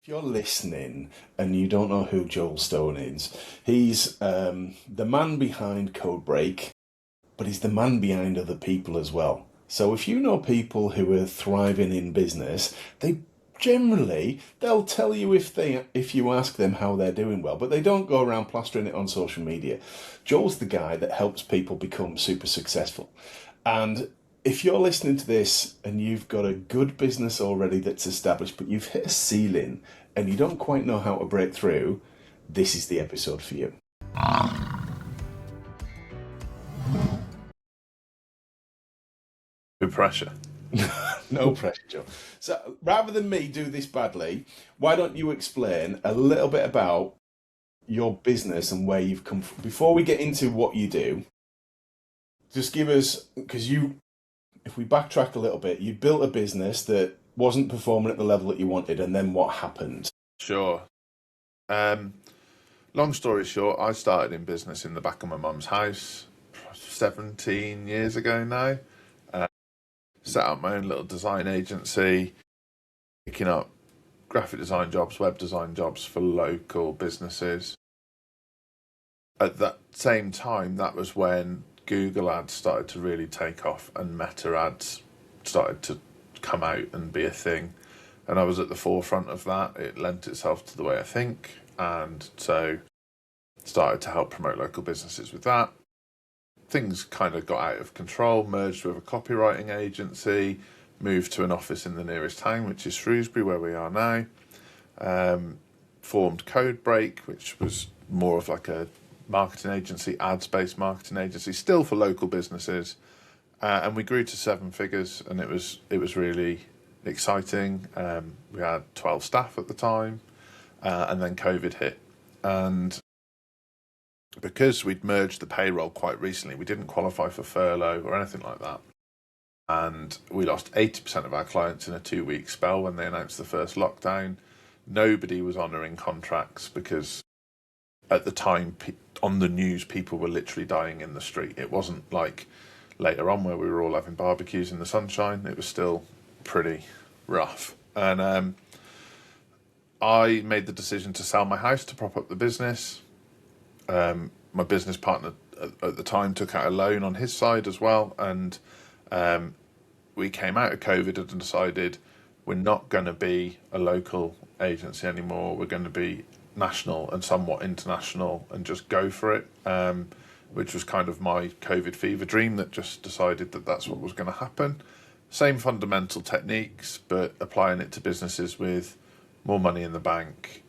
If you're listening and you don't know who Joel Stone is, he's the man behind Codebreak, but he's the man behind other people as well. So if you know people who are thriving in business, they'll tell you if you ask them how they're doing well, but they don't go around plastering it on social media. Joel's the guy that helps people become super successful. And if you're listening to this and you've got a good business already that's established, but you've hit a ceiling and you don't quite know how to break through, this is the episode for you. No pressure. No pressure, Joe. So rather than me do this badly, why don't you explain a little bit about your business and where you've come from? Before we get into what you do, just give us, because if we backtrack a little bit, you built a business that wasn't performing at the level that you wanted, and then what happened? Sure. Long story short, I started in business in the back of my mum's house 17 years ago now. Set up my own little design agency, picking up graphic design jobs, web design jobs for local businesses. At that same time, that was when Google ads started to really take off and Meta ads started to come out and be a thing. And I was at the forefront of that. It lent itself to the way I think. And so started to help promote local businesses with that. Things kind of got out of control, merged with a copywriting agency, moved to an office in the nearest town, which is Shrewsbury, where we are now. Formed Codebreak, which was more of like a marketing agency, ads-based marketing agency, still for local businesses. And we grew to 7 figures, and it was really exciting. We had 12 staff at the time, and then COVID hit. And because we'd merged the payroll quite recently, we didn't qualify for furlough or anything like that. And we lost 80% of our clients in a 2-week spell when they announced the first lockdown. Nobody was honouring contracts because at the time on the news, people were literally dying in the street. It wasn't like later on where we were all having barbecues in the sunshine. It was still pretty rough. And I made the decision to sell my house to prop up the business. My business partner at the time took out a loan on his side as well, and we came out of COVID and decided we're not going to be a local agency anymore. We're going to be national and somewhat international and just go for it, which was kind of my COVID fever dream that just decided that that's what was going to happen. Same fundamental techniques, but applying it to businesses with more money in the bank,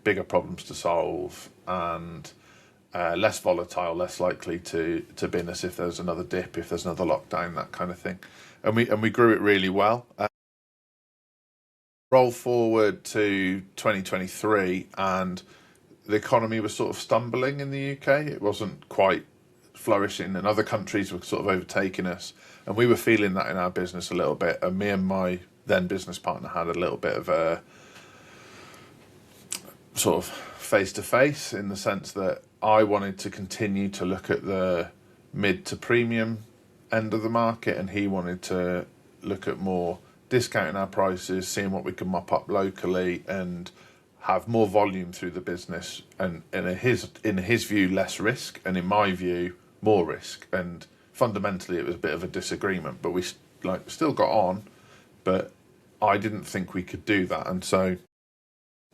bigger problems to solve, and less volatile, less likely to bin us if there's another dip, if there's another lockdown, that kind of thing. And we grew it really well. Roll forward to 2023, and the economy was sort of stumbling in the UK. It wasn't quite flourishing, and other countries were sort of overtaking us. And we were feeling that in our business a little bit. And me and my then business partner had a little bit of a sort of face-to-face, in the sense that I wanted to continue to look at the mid to premium end of the market, and he wanted to look at more discounting our prices, seeing what we could mop up locally and have more volume through the business, and in his view less risk, and in my view more risk. And fundamentally it was a bit of a disagreement, but we still got on, but I didn't think we could do that. And so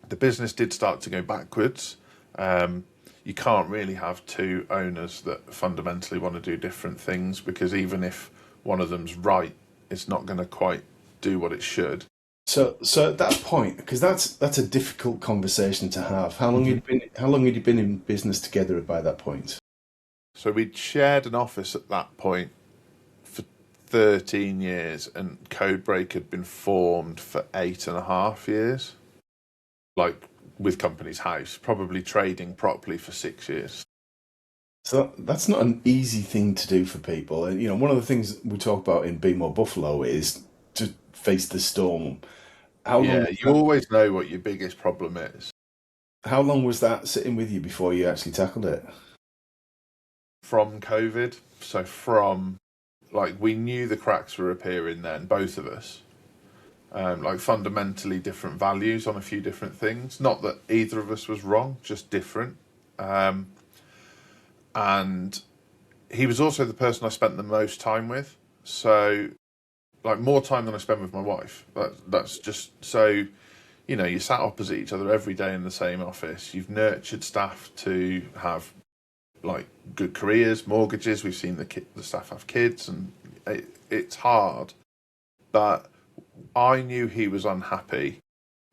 the business did start to go backwards. You can't really have two owners that fundamentally want to do different things, because even if one of them's right, it's not going to quite do what it should. So at that point, because that's a difficult conversation to have. How long had you been in business together by that point? So we'd shared an office at that point for 13 years, and Codebreak had been formed for 8.5 years. Like with Company's House, probably trading properly for 6 years. So that's not an easy thing to do for people. And one of the things we talk about in Be More Buffalo is to face the storm. You always know what your biggest problem is. How long was that sitting with you before you actually tackled it? From COVID. So we knew the cracks were appearing then, both of us. like fundamentally different values on a few different things. Not that either of us was wrong, just different. And he was also the person I spent the most time with. So, like, more time than I spend with my wife. That's just so, you know, you sat opposite each other every day in the same office. You've nurtured staff to have like good careers, mortgages. We've seen the staff have kids, and it's hard. But I knew he was unhappy,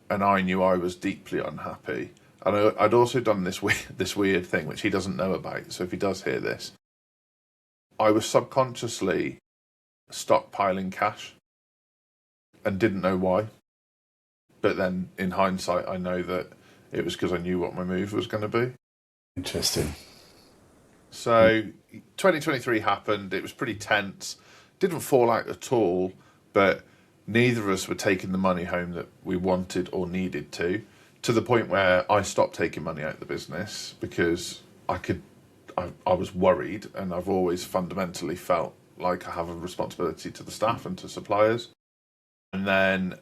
and I knew I was deeply unhappy. And I'd also done this weird thing, which he doesn't know about. So if he does hear this, I was subconsciously stockpiling cash and didn't know why. But then in hindsight, I know that it was because I knew what my move was going to be. Interesting. So 2023 happened. It was pretty tense. Didn't fall out at all, but neither of us were taking the money home that we wanted or needed to the point where I stopped taking money out of the business because I was worried, and I've always fundamentally felt like I have a responsibility to the staff and to suppliers. And then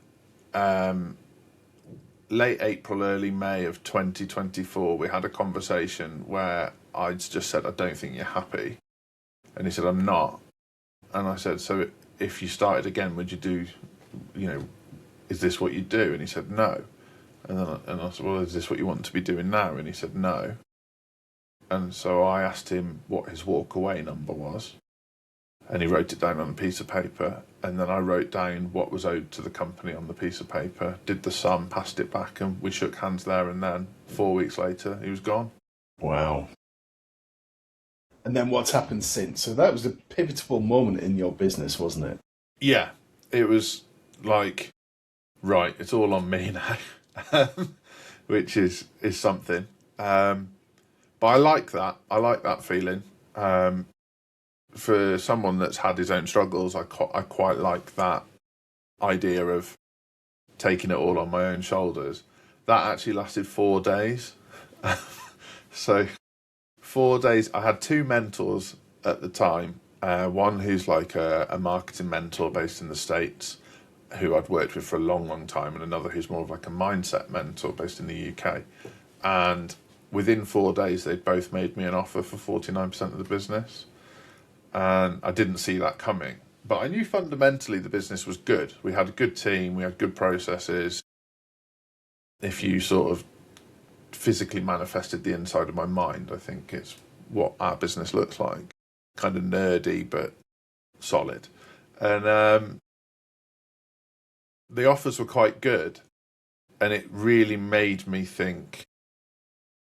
late April, early May of 2024, we had a conversation where I'd just said, I don't think you're happy. And he said, I'm not. And I said, so if you started again, would you do, you know, is this what you do? And he said, no. And I said, well, is this what you want to be doing now? And he said, no. And so I asked him what his walk away number was. And he wrote it down on a piece of paper. And then I wrote down what was owed to the company on the piece of paper, did the sum, passed it back, and we shook hands there and then. 4 weeks later, he was gone. Wow. And then what's happened since? So that was a pivotal moment in your business, wasn't it? Yeah. It was like, right, it's all on me now, which is something. But I like that. I like that feeling. For someone that's had his own struggles, I quite like that idea of taking it all on my own shoulders. That actually lasted 4 days. So 4 days, I had two mentors at the time. One who's like a marketing mentor based in the States, who I'd worked with for a long, long time, and another who's more of like a mindset mentor based in the UK. And within 4 days, they'd both made me an offer for 49% of the business. And I didn't see that coming. But I knew fundamentally the business was good. We had a good team, we had good processes. If you sort of physically manifested the inside of my mind, I think it's what our business looks like. Kind of nerdy, but solid. And the offers were quite good. And it really made me think,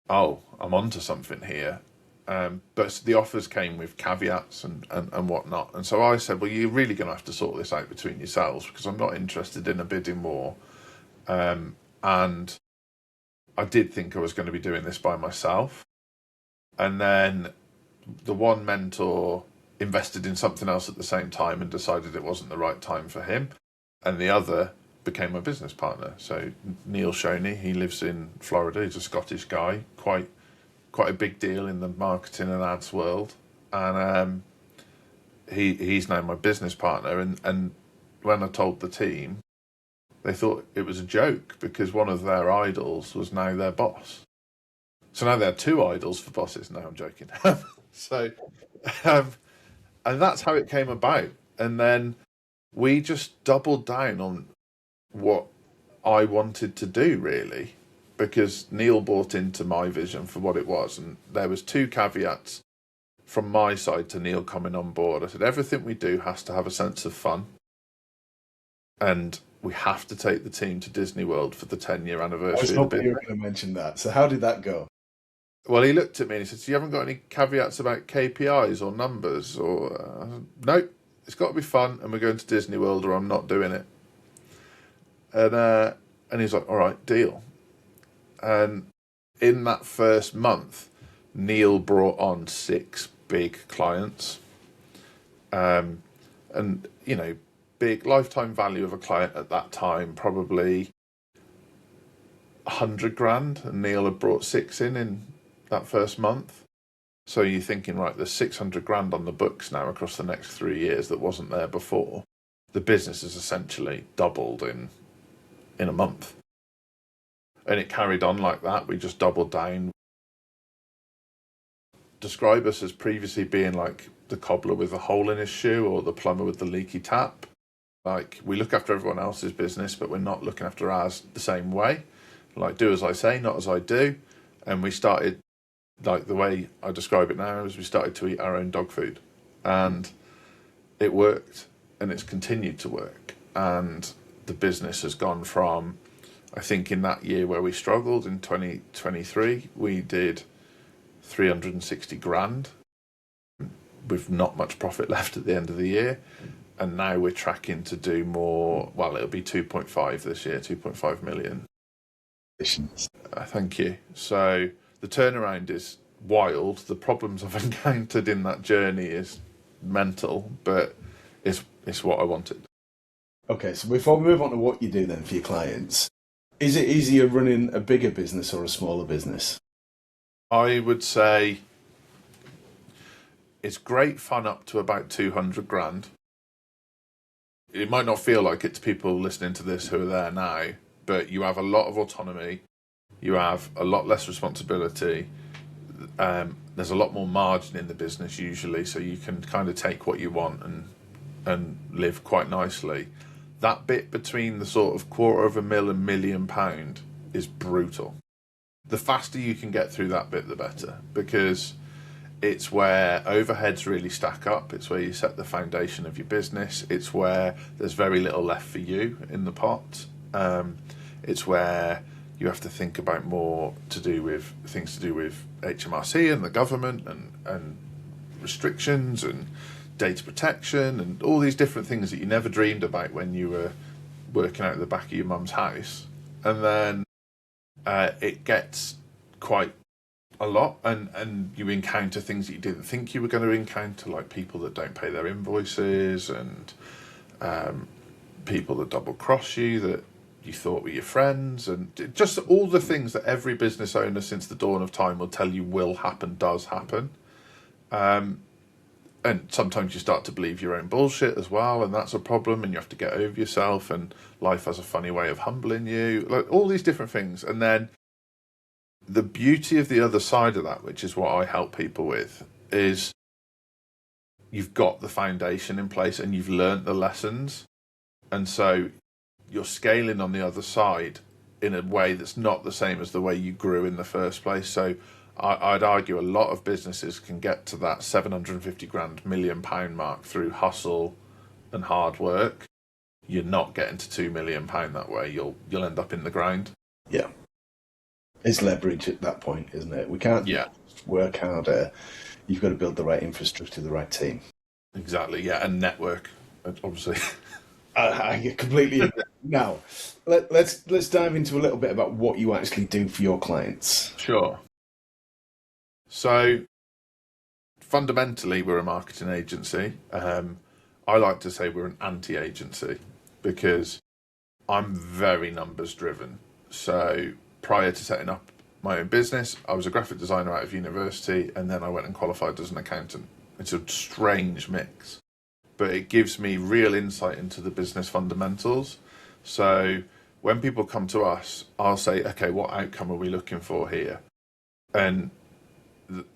oh, I'm onto something here. But the offers came with caveats and whatnot. And so I said, well, you're really going to have to sort this out between yourselves, because I'm not interested in a bidding war. And I did think I was going to be doing this by myself. And then the one mentor invested in something else at the same time and decided it wasn't the right time for him. And the other became my business partner. So Neil Shoney, he lives in Florida. He's a Scottish guy, quite a big deal in the marketing and ads world. And he's now my business partner. And when I told the team, they thought it was a joke, because one of their idols was now their boss. So now they had two idols for bosses. No, I'm joking. So, and that's how it came about. And then we just doubled down on what I wanted to do, really, because Neil bought into my vision for what it was. And there was two caveats from my side to Neil coming on board. I said, everything we do has to have a sense of fun. And we have to take the team to Disney World for the 10-year anniversary. I was hoping you were going to mention that. So how did that go? Well, he looked at me and he said, so you haven't got any caveats about KPIs or numbers? Or no, it's got to be fun, and we're going to Disney World or I'm not doing it. And he's like, all right, deal. And in that first month, Neil brought on 6 big clients. And, you know, big lifetime value of a client at that time, probably 100 grand. And Neil had brought 6 in that first month. So you're thinking, right, there's 600 grand on the books now across the next 3 years that wasn't there before. The business has essentially doubled in in a month. And it carried on like that. We just doubled down. Describe us as previously being like the cobbler with a hole in his shoe or the plumber with the leaky tap. Like, we look after everyone else's business, but we're not looking after ours the same way. Like, do as I say, not as I do. And we started, like, the way I describe it now is we started to eat our own dog food. And it worked, and it's continued to work. And the business has gone from, I think in that year where we struggled in 2023, we did 360 grand with not much profit left at the end of the year. And now we're tracking to do more. Well, it'll be 2.5 this year, 2.5 million. Thank you. So the turnaround is wild. The problems I've encountered in that journey is mental, but it's what I wanted. Okay, so before we move on to what you do then for your clients, is it easier running a bigger business or a smaller business? I would say it's great fun up to about 200 grand. It might not feel like it to people listening to this who are there now, but you have a lot of autonomy. You have a lot less responsibility. There's a lot more margin in the business usually, so you can kind of take what you want and live quite nicely. That bit between the sort of £250,000 and £1 million is brutal. The faster you can get through that bit, the better, because it's where overheads really stack up. It's where you set the foundation of your business. It's where there's very little left for you in the pot. It's where you have to think about more things to do with HMRC and the government and restrictions and data protection and all these different things that you never dreamed about when you were working out at the back of your mum's house. And then it gets quite a lot, and you encounter things that you didn't think you were going to encounter, like people that don't pay their invoices and people that double cross you that you thought were your friends, and just all the things that every business owner since the dawn of time will tell you will happen, does happen. And sometimes you start to believe your own bullshit as well, and that's a problem, and you have to get over yourself, and life has a funny way of humbling you, like all these different things. And then the beauty of the other side of that, which is what I help people with, is you've got the foundation in place and you've learnt the lessons. And so you're scaling on the other side in a way that's not the same as the way you grew in the first place. So I'd argue a lot of businesses can get to that 750 grand, £1 million mark through hustle and hard work. You're not getting to £2 million that way. You'll end up in the ground. Yeah. It's leverage at that point, isn't it? We can't work harder. You've got to build the right infrastructure, the right team. Exactly, yeah, and network, obviously. I completely agree. Now, let's dive into a little bit about what you actually do for your clients. Sure. So, fundamentally, we're a marketing agency. I like to say we're an anti-agency because I'm very numbers driven. So, prior to setting up my own business, I was a graphic designer out of university, and then I went and qualified as an accountant. It's a strange mix, but it gives me real insight into the business fundamentals. So when people come to us, I'll say, okay, what outcome are we looking for here? And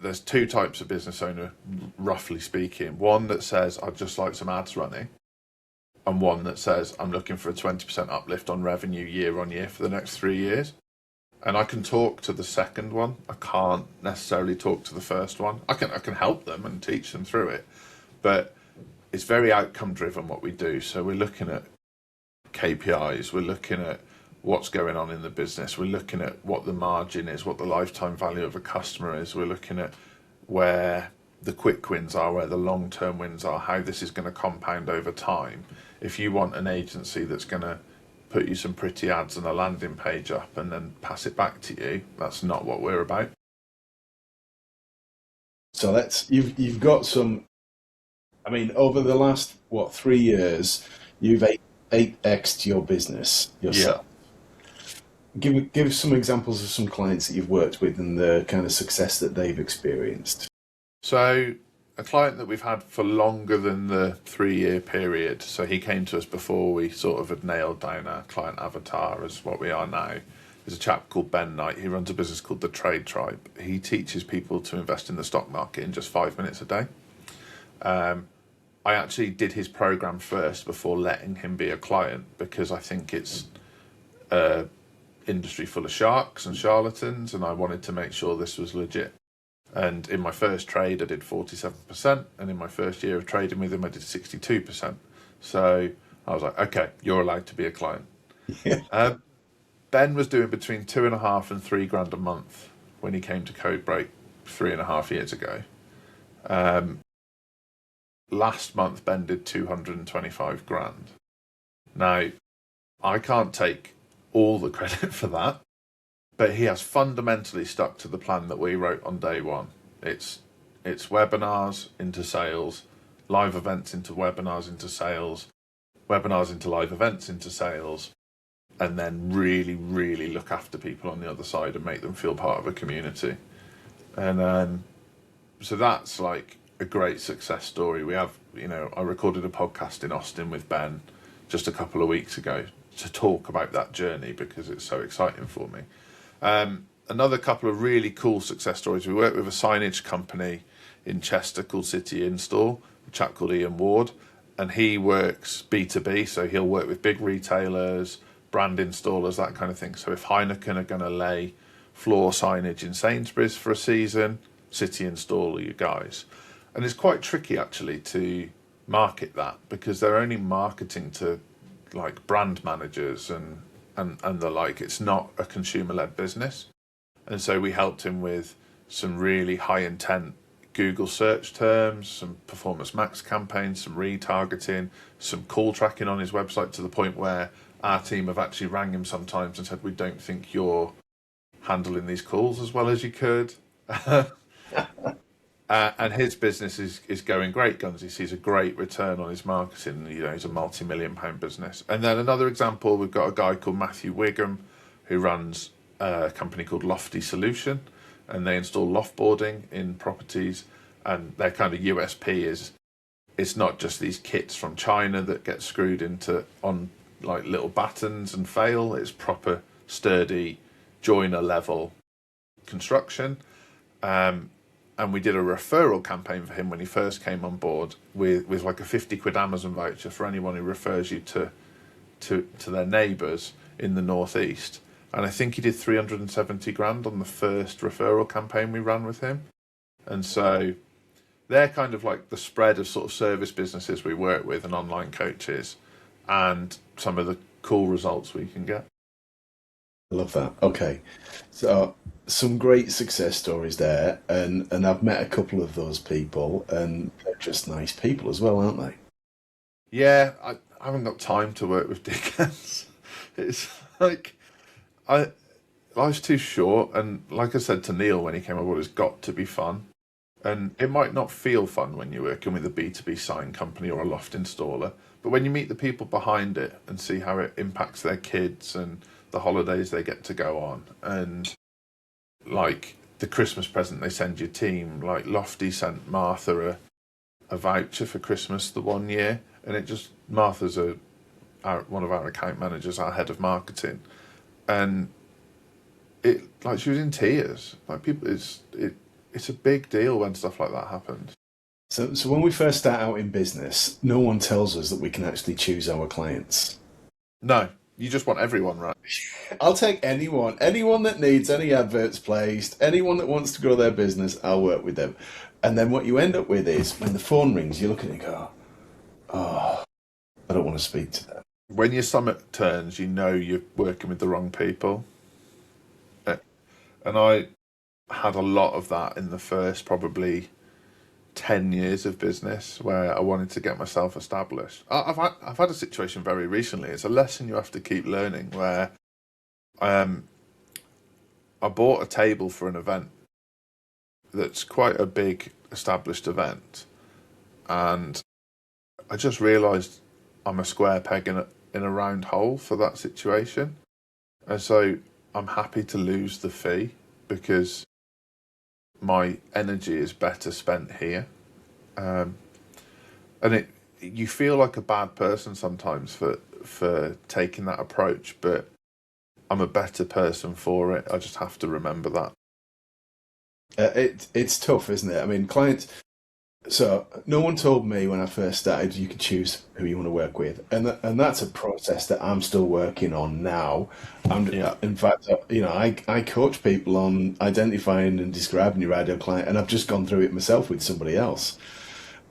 there's two types of business owner, roughly speaking. One that says, I'd just like some ads running. And one that says, I'm looking for a 20% uplift on revenue year on year for the next 3 years. And I can talk to the second one. I can't necessarily talk to the first one. I can help them and teach them through it. But it's very outcome driven what we do. So we're looking at KPIs. We're looking at what's going on in the business. We're looking at what the margin is, what the lifetime value of a customer is. We're looking at where the quick wins are, where the long-term wins are, how this is going to compound over time. If you want an agency that's going to put you some pretty ads and a landing page up and then pass it back to you, that's not what we're about. So you've got some, I mean, over the last 3 years, you've 8x'd your business yourself. Yeah. Give some examples of some clients that you've worked with and the kind of success that they've experienced. So a client that we've had for longer than the 3-year period. So he came to us before we sort of had nailed down our client avatar as what we are now. There's a chap called Ben Knight. He runs a business called The Trade Tribe. He teaches people to invest in the stock market in just 5 minutes a day. I actually did his program first before letting him be a client, because I think it's an industry full of sharks and charlatans, and I wanted to make sure this was legit. And in my first trade, I did 47%, and in my first year of trading with him, I did 62%. So I was like, okay, you're allowed to be a client. Ben was doing between 2.5 and 3 grand a month when he came to Codebreak 3.5 years ago. Last month, Ben did 225 grand. Now, I can't take all the credit for that, but he has fundamentally stuck to the plan that we wrote on day one. It's webinars into sales, live events into webinars into sales, webinars into live events into sales, and then really, really look after people on the other side and make them feel part of a community. And so that's like a great success story. We have, I recorded a podcast in Austin with Ben just a couple of weeks ago to talk about that journey because it's so exciting for me. Another couple of really cool success stories. We work with a signage company in Chester called City Install, a chap called Ian Ward, and he works B2B, so he'll work with big retailers, brand installers, that kind of thing. So if Heineken are going to lay floor signage in Sainsbury's for a season, City Install are you guys. And it's quite tricky actually to market that, because they're only marketing to like brand managers and the like. It's not a consumer-led business. And so we helped him with some really high intent Google search terms, some performance max campaigns, some retargeting, some call tracking on his website, to the point where our team have actually rang him sometimes and said, we don't think you're handling these calls as well as you could. And his business is going great guns. He sees a great return on his marketing. He's a multi-million-pound business. And then another example, we've got a guy called Matthew Wigham who runs a company called Lofty Solution, and they install loftboarding in properties. And their kind of USP is it's not just these kits from China that get screwed into on like little battens and fail. It's proper sturdy joiner level construction. And we did a referral campaign for him when he first came on board with like a 50 quid Amazon voucher for anyone who refers you to their neighbours in the northeast. And I think he did 370 grand on the first referral campaign we ran with him. And so they're kind of like the spread of sort of service businesses we work with and online coaches, and some of the cool results we can get. I love that. Okay. So some great success stories there, and I've met a couple of those people, and they're just nice people as well, aren't they? Yeah, I haven't got time to work with dickheads. It's like life's too short, and like I said to Neil when he came aboard, it's got to be fun. And it might not feel fun when you're working with a B2B sign company or a loft installer, but when you meet the people behind it and see how it impacts their kids and the holidays they get to go on, and like the Christmas present they send your team, like Lofty sent Martha a voucher for Christmas the one year, and it just, Martha's one of our account managers, our head of marketing, and it, like, she was in tears. Like, people, it's a big deal when stuff like that happens. So when we first start out in business, no one tells us that we can actually choose our clients. No, you just want everyone, right? I'll take anyone that needs any adverts placed, anyone that wants to grow their business, I'll work with them. And then what you end up with is, when the phone rings, you look at it and go, oh, I don't want to speak to them. When your stomach turns, you know you're working with the wrong people. And I had a lot of that in the first probably 10 years of business, where I wanted to get myself established. I've had a situation very recently. It's a lesson you have to keep learning, where I bought a table for an event that's quite a big established event, and I just realised I'm a square peg in a round hole for that situation. And so I'm happy to lose the fee, because my energy is better spent here. And you feel like a bad person sometimes for taking that approach, but I'm a better person for it. I just have to remember that. It's tough, isn't it? I mean, clients. So no one told me when I first started you could choose who you want to work with, and that's a process that I'm still working on now. Yeah. In fact, I coach people on identifying and describing your ideal client, and I've just gone through it myself with somebody else.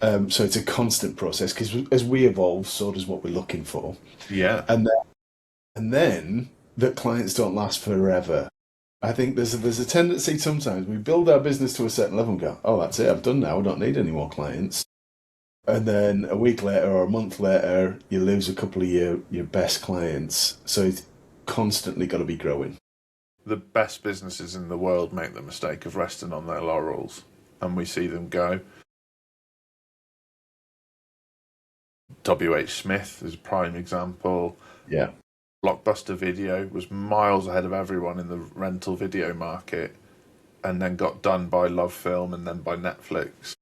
So it's a constant process because as we evolve, so does what we're looking for, Yeah. and then that clients don't last forever. I think there's a tendency sometimes we build our business to a certain level and go, oh, that's it, I've done now, I don't need any more clients. And then a week later or a month later, you lose a couple of your best clients. So it's constantly got to be growing. The best businesses in the world make the mistake of resting on their laurels, and we see them go. WH Smith is a prime example. Yeah. Blockbuster Video was miles ahead of everyone in the rental video market, and then got done by Love Film and then by Netflix.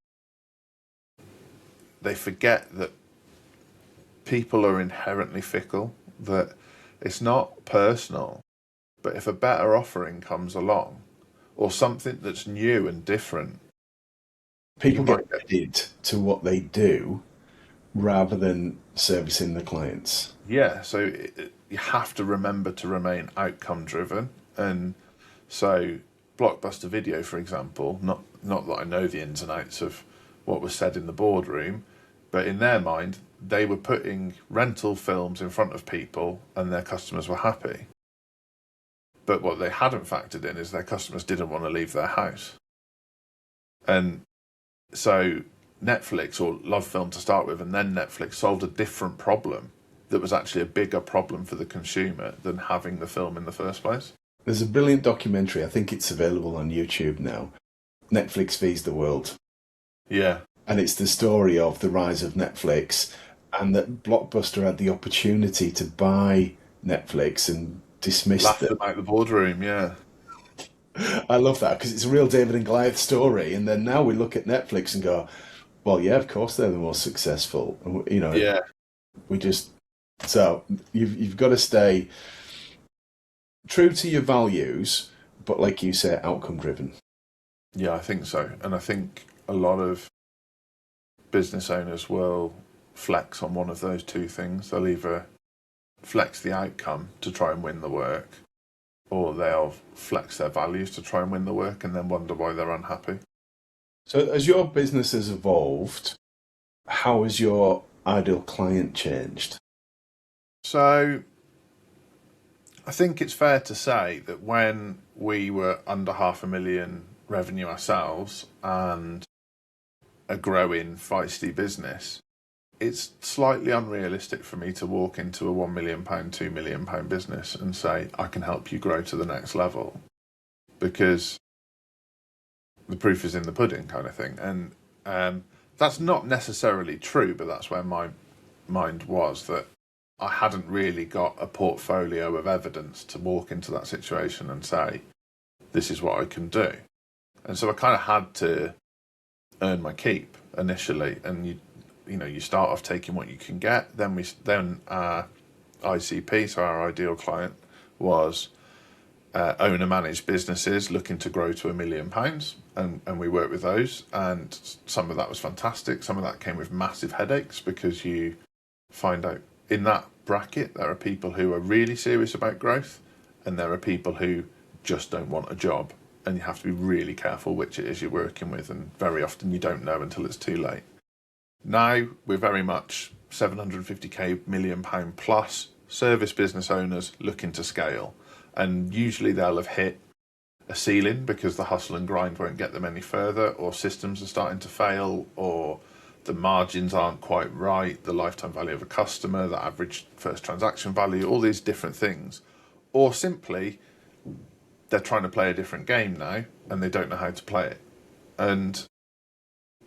They forget that people are inherently fickle, that it's not personal, but if a better offering comes along or something that's new and different, you People might get get. paid to what they do rather than servicing the clients. Yeah, so you have to remember to remain outcome driven. And so Blockbuster Video, for example, not that I know the ins and outs of what was said in the boardroom, but in their mind, they were putting rental films in front of people and their customers were happy. But what they hadn't factored in is their customers didn't want to leave their house. And so Netflix, or Love Film to start with, and then Netflix solved a different problem that was actually a bigger problem for the consumer than having the film in the first place. There's a brilliant documentary, I think it's available on YouTube now. Netflix feeds the world. Yeah. And it's the story of the rise of Netflix, and that Blockbuster had the opportunity to buy Netflix and dismissed Laughed them. about the boardroom, yeah. I love that because it's a real David and Goliath story. And then now we look at Netflix and go, well, yeah, of course they're the most successful. Yeah. We just so you've got to stay true to your values, but like you say, outcome driven. Yeah, I think so. And I think a lot of business owners will flex on one of those two things. They'll either flex the outcome to try and win the work, or they'll flex their values to try and win the work and then wonder why they're unhappy. So as your business has evolved, how has your ideal client changed? So I think it's fair to say that when we were under 500,000 revenue ourselves and a growing feisty business, it's slightly unrealistic for me to walk into a £1 million, £2 million business and say, I can help you grow to the next level, because the proof is in the pudding kind of thing. And that's not necessarily true, but that's where my mind was, that I hadn't really got a portfolio of evidence to walk into that situation and say, this is what I can do. And so I kind of had to earn my keep initially. And you start off taking what you can get. Then our ICP, so our ideal client, was owner managed businesses looking to grow to £1 million, and we worked with those, and some of that was fantastic. Some of that came with massive headaches, because you find out in that bracket there are people who are really serious about growth, and there are people who just don't want a job, and you have to be really careful which it is you're working with, and very often you don't know until it's too late. Now we're very much 750k £1 million plus service business owners looking to scale, and usually they'll have hit a ceiling because the hustle and grind won't get them any further, or systems are starting to fail, or the margins aren't quite right, the lifetime value of a customer, the average first transaction value, all these different things. Or simply, they're trying to play a different game now and they don't know how to play it. And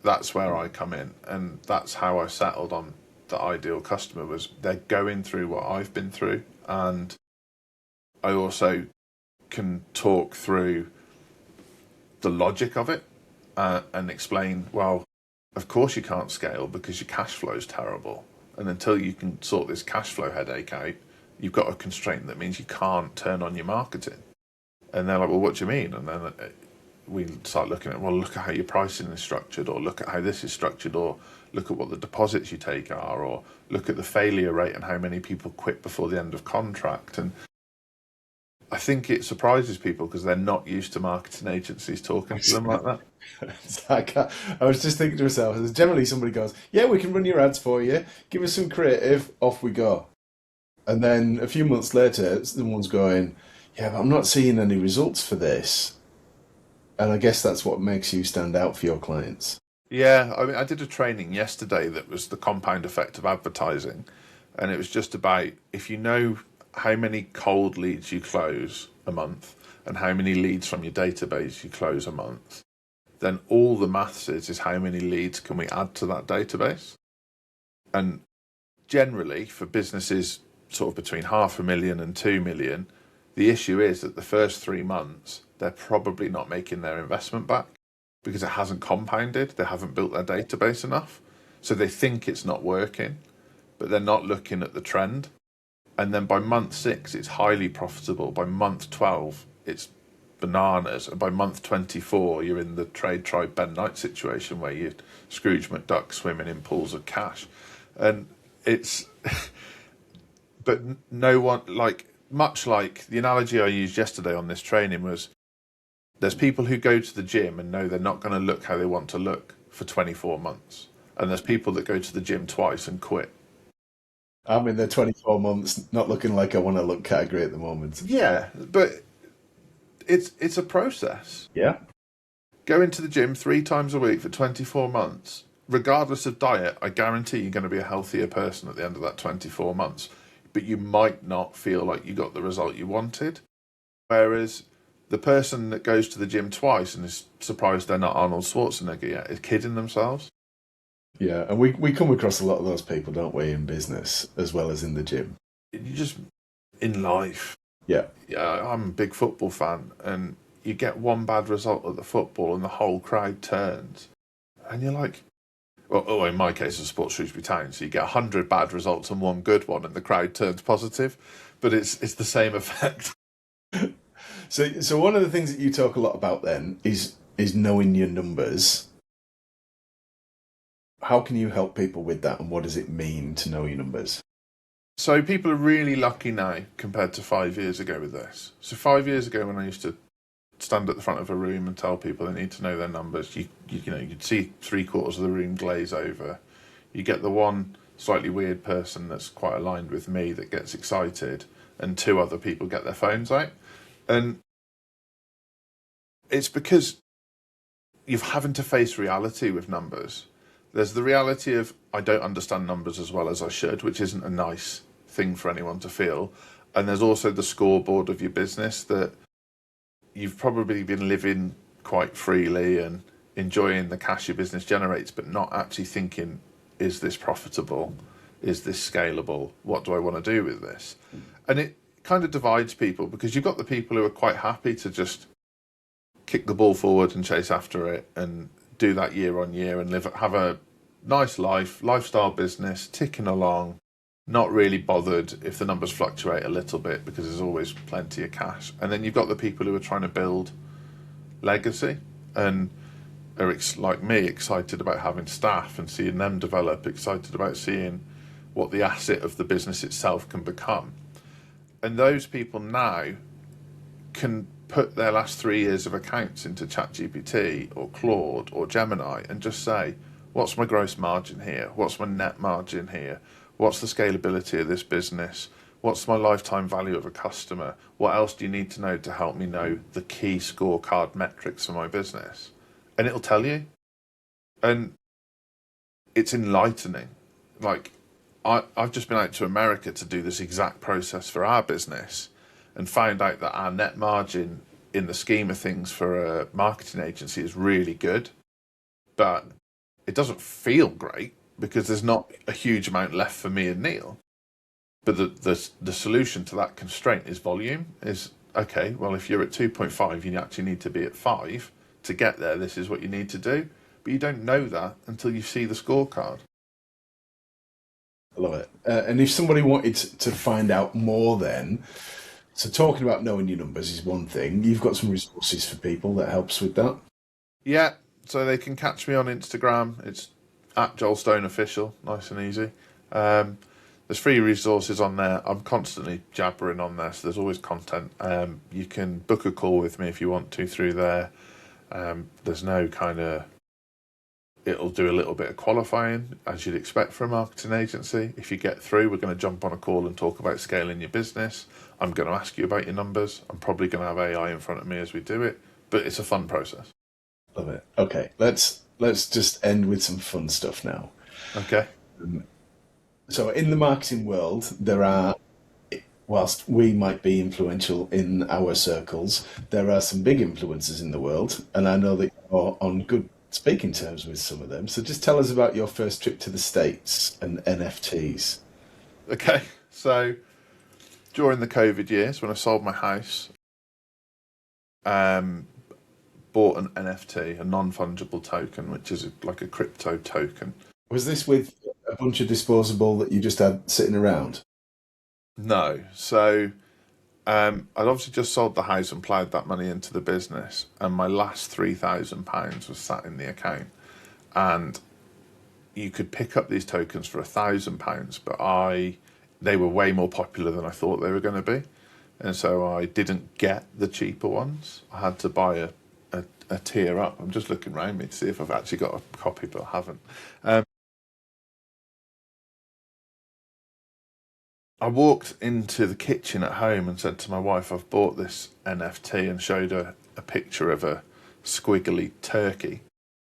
that's where I come in. And that's how I settled on the ideal customer, was they're going through what I've been through. And I also can talk through the logic of it and explain, well, of course you can't scale because your cash flow is terrible. And until you can sort this cash flow headache out, you've got a constraint that means you can't turn on your marketing. And they're like, well, what do you mean? And then we start looking at, well, look at how your pricing is structured, or look at how this is structured, or look at what the deposits you take are, or look at the failure rate and how many people quit before the end of contract. And I think it surprises people because they're not used to marketing agencies talking to them like that. I was just thinking to myself, generally somebody goes, yeah, we can run your ads for you, give us some creative, off we go. And then a few months later, someone's going, yeah, but I'm not seeing any results for this. And I guess that's what makes you stand out for your clients. Yeah, I mean, I did a training yesterday that was the compound effect of advertising. And it was just about, if you know how many cold leads you close a month and how many leads from your database you close a month, then all the maths is how many leads can we add to that database. And generally for businesses sort of between 500,000 and 2 million, the issue is that the first 3 months they're probably not making their investment back because it hasn't compounded. They haven't built their database enough, so they think it's not working, but they're not looking at the trend. And then by month 6 it's highly profitable. By month 12 it's bananas, and by month 24 you're in the trade tribe Ben Knight situation where you're Scrooge McDuck swimming in pools of cash. And it's but no one, like, much like the analogy I used yesterday on this training was, there's people who go to the gym and know they're not going to look how they want to look for 24 months, and there's people that go to the gym twice and quit. I'm in the 24 months not looking like I want to look category at the moment. Yeah, but it's a process. Yeah. Going to the gym 3 times a week for 24 months, regardless of diet, I guarantee you're going to be a healthier person at the end of that 24 months. But you might not feel like you got the result you wanted. Whereas the person that goes to the gym twice and is surprised they're not Arnold Schwarzenegger yet is kidding themselves. Yeah, and we come across a lot of those people, don't we, in business as well as in the gym. You just, in life. Yeah. Yeah, I'm a big football fan, and you get one bad result at the football and the whole crowd turns. And you're like, well, in my case, it's Sports Shrewsbury Town, so you get 100 bad results and one good one, and the crowd turns positive. But it's the same effect. So one of the things that you talk a lot about then is knowing your numbers. How can you help people with that, and what does it mean to know your numbers? So people are really lucky now compared to 5 years ago with this. So 5 years ago, when I used to stand at the front of a room and tell people they need to know their numbers, you'd see 3/4 of the room glaze over. You get the one slightly weird person that's quite aligned with me that gets excited, and 2 other people get their phones out. And it's because you're having to face reality with numbers. There's the reality of, I don't understand numbers as well as I should, which isn't a nice thing for anyone to feel. And there's also the scoreboard of your business that you've probably been living quite freely and enjoying the cash your business generates, but not actually thinking, is this profitable? Is this scalable? What do I want to do with this? And it kind of divides people, because you've got the people who are quite happy to just kick the ball forward and chase after it and do that year on year and have a nice lifestyle business, ticking along, not really bothered if the numbers fluctuate a little bit because there's always plenty of cash. And then you've got the people who are trying to build legacy and are, like me, excited about having staff and seeing them develop, excited about seeing what the asset of the business itself can become. And those people now can put their last 3 years of accounts into ChatGPT or Claude or Gemini and just say, what's my gross margin here? What's my net margin here? What's the scalability of this business? What's my lifetime value of a customer? What else do you need to know to help me know the key scorecard metrics for my business? And it'll tell you. And it's enlightening. Like, I've just been out to America to do this exact process for our business and found out that our net margin in the scheme of things for a marketing agency is really good. But it doesn't feel great because there's not a huge amount left for me and Neil. But the solution to that constraint is volume. Is, okay, well, if you're at 2.5, you actually need to be at 5. To get there, this is what you need to do. but you don't know that until you see the scorecard. I love it. And if somebody wanted to find out more then, so talking about knowing your numbers is one thing. You've got some resources for people that helps with that. Yeah, so they can catch me on Instagram. It's at Joel Stone Official, nice and easy. There's free resources on there. I'm constantly jabbering on there, so there's always content. You can book a call with me if you want to through there. There's no kind of... It'll do a little bit of qualifying, as you'd expect for a marketing agency. If you get through, we're going to jump on a call and talk about scaling your business. I'm going to ask you about your numbers. I'm probably going to have AI in front of me as we do it, but it's a fun process. Love it. Okay, let's just end with some fun stuff now. Okay. So in the marketing world, there are, whilst we might be influential in our circles, there are some big influencers in the world, and I know that you're on good speaking terms with some of them. So just tell us about your first trip to the States and NFTs. Okay, so during the COVID years, when I sold my house, bought an NFT, a non-fungible token, which is like a crypto token. Was this with a bunch of disposable that you just had sitting around? No. So I'd obviously just sold the house and ploughed that money into the business, and my last £3,000 was sat in the account. And you could pick up these tokens for £1,000, but they were way more popular than I thought they were going to be. And so I didn't get the cheaper ones. I had to buy a tier up. I'm just looking around me to see if I've actually got a copy, but I haven't. I walked into the kitchen at home and said to my wife, I've bought this NFT, and showed her a picture of a squiggly turkey.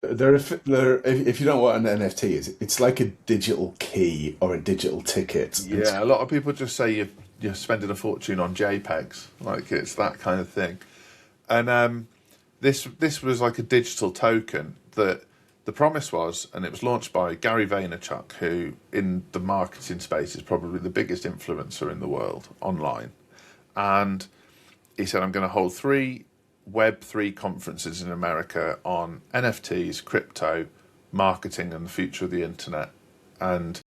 If you don't know what an NFT is, it's like a digital key or a digital ticket. Yeah, a lot of people just say you're spending a fortune on JPEGs, like it's that kind of thing. And this was like a digital token that the promise was, and it was launched by Gary Vaynerchuk, who in the marketing space is probably the biggest influencer in the world online. And he said, I'm going to hold 3 Web3 conferences in America on NFTs, crypto, marketing, and the future of the internet. And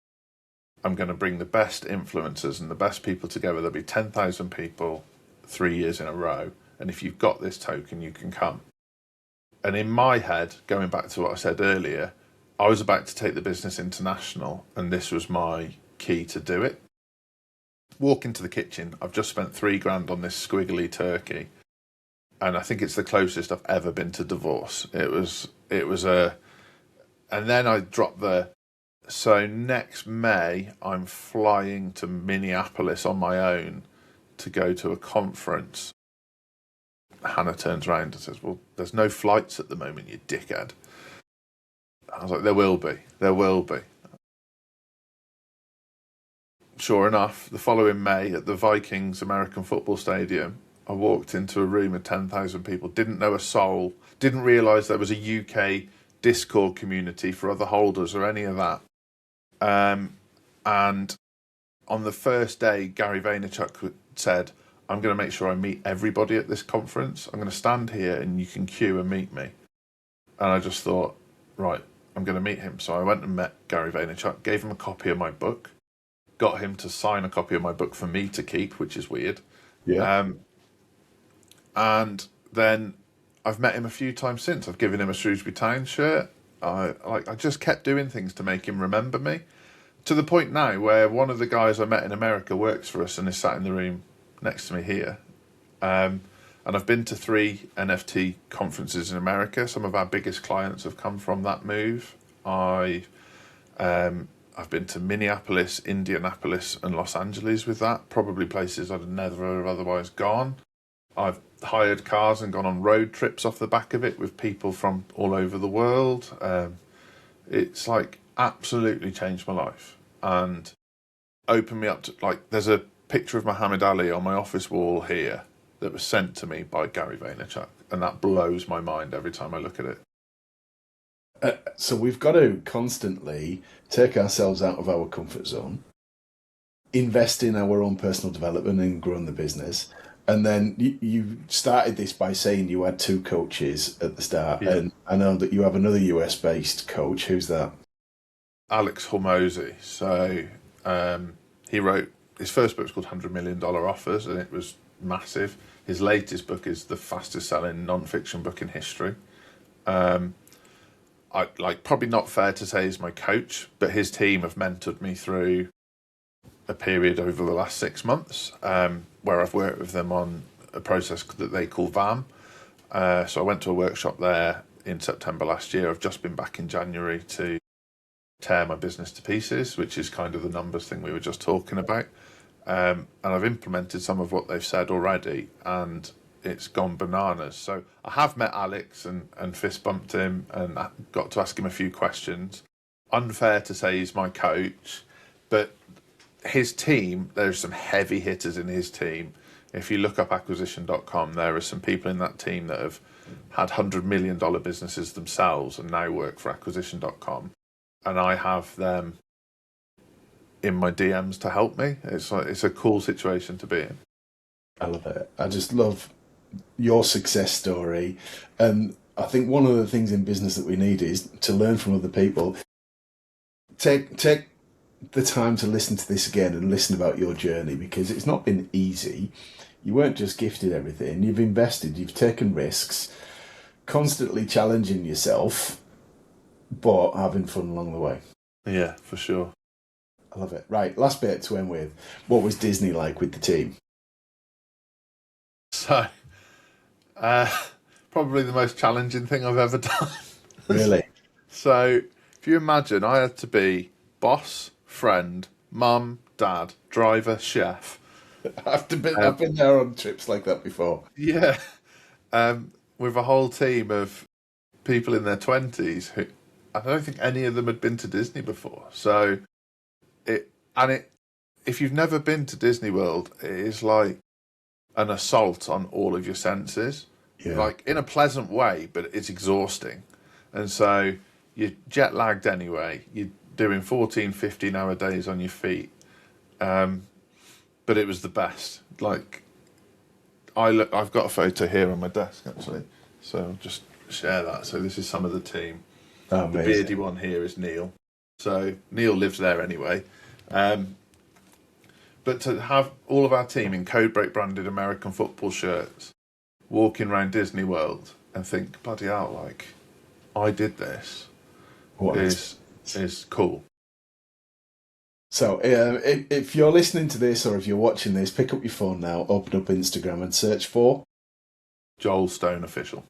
I'm going to bring the best influencers and the best people together. There'll be 10,000 people 3 years in a row. And if you've got this token, you can come. And in my head, going back to what I said earlier, I was about to take the business international, and this was my key to do it. Walk into the kitchen, I've just spent $3,000 on this squiggly turkey, and I think it's the closest I've ever been to divorce. It was and then I dropped so next May, I'm flying to Minneapolis on my own to go to a conference. Hannah turns around and says, well, there's no flights at the moment, you dickhead. I was like, there will be. Sure enough, the following May at the Vikings American Football Stadium, I walked into a room of 10,000 people, didn't know a soul, didn't realise there was a UK Discord community for other holders or any of that. And on the first day, Gary Vaynerchuk said, I'm going to make sure I meet everybody at this conference. I'm going to stand here and you can queue and meet me. And I just thought, right, I'm going to meet him. So I went and met Gary Vaynerchuk, gave him a copy of my book, got him to sign a copy of my book for me to keep, which is weird. Yeah. And then I've met him a few times since. I've given him a Shrewsbury Town shirt. I just kept doing things to make him remember me, to the point now where one of the guys I met in America works for us and is sat in the room next to me here. And I've been to 3 NFT conferences in America. Some of our biggest clients have come from that move. I've been to Minneapolis, Indianapolis, and Los Angeles with that, probably places I'd never have otherwise gone. I've hired cars and gone on road trips off the back of it with people from all over the world. It's like absolutely changed my life and opened me up to, like, there's a picture of Muhammad Ali on my office wall here that was sent to me by Gary Vaynerchuk, and that blows my mind every time I look at it. So we've got to constantly take ourselves out of our comfort zone, invest in our own personal development and growing the business, And then you started this by saying you had two coaches at the start, Yeah. and I know that you have another US based coach. Who's that? Alex Hormozy. So he wrote his first book was called $100 Million Offers, and it was massive. His latest book is the fastest selling non-fiction book in history. I like probably not fair to say he's my coach, but his team have mentored me through a period over the last 6 months, where I've worked with them on a process that they call VAM. So I went to a workshop there in September last year. I've just been back in January to tear my business to pieces, which is kind of the numbers thing we were just talking about. And I've implemented some of what they've said already, and it's gone bananas. So I have met Alex and fist bumped him and got to ask him a few questions. Unfair to say he's my coach, but his team, there's some heavy hitters in his team. If you look up acquisition.com, there are some people in that team that have had $100 million businesses themselves and now work for acquisition.com. And I have them in my DMs to help me. It's a cool situation to be in. I love it. I just love your success story. And I think one of the things in business that we need is to learn from other people. Take the time to listen to this again and listen about your journey, because it's not been easy. You weren't just gifted everything. You've invested, you've taken risks, constantly challenging yourself, but having fun along the way. Yeah, for sure. I love it. Right, last bit to end with. What was Disney like with the team? So, probably the most challenging thing I've ever done. Really? So, if you imagine, I had to be boss, friend, mum, dad, driver, chef. I've been there on trips like that before. Yeah. With a whole team of people in their 20s who I don't think any of them had been to Disney before. So, if you've never been to Disney World, it is like an assault on all of your senses. Yeah. Like in a pleasant way, but it's exhausting. And so you're jet lagged anyway. You're doing 14, 15-hour days on your feet. But it was the best. Like, I've got a photo here on my desk, actually. So I'll just share that. So this is some of the team. Oh, the beardy one here is Neil. So Neil lives there anyway. But to have all of our team in Codebreak branded American football shirts walking around Disney World and think, bloody hell, like, I did this is cool. So if you're listening to this or if you're watching this, pick up your phone now, open up Instagram and search for Joel Stone Official.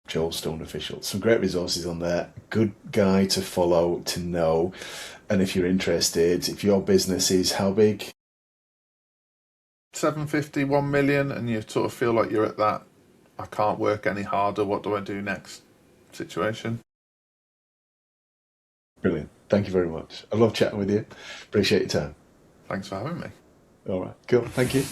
Joel Stone Official. Some great resources on there. Good guy to follow, to know. And if you're interested, if your business is how big? 750, 1 million, and you sort of feel like you're at that, I can't work any harder, what do I do next situation. Brilliant. Thank you very much. I love chatting with you. Appreciate your time. Thanks for having me. All right. Cool. Thank you.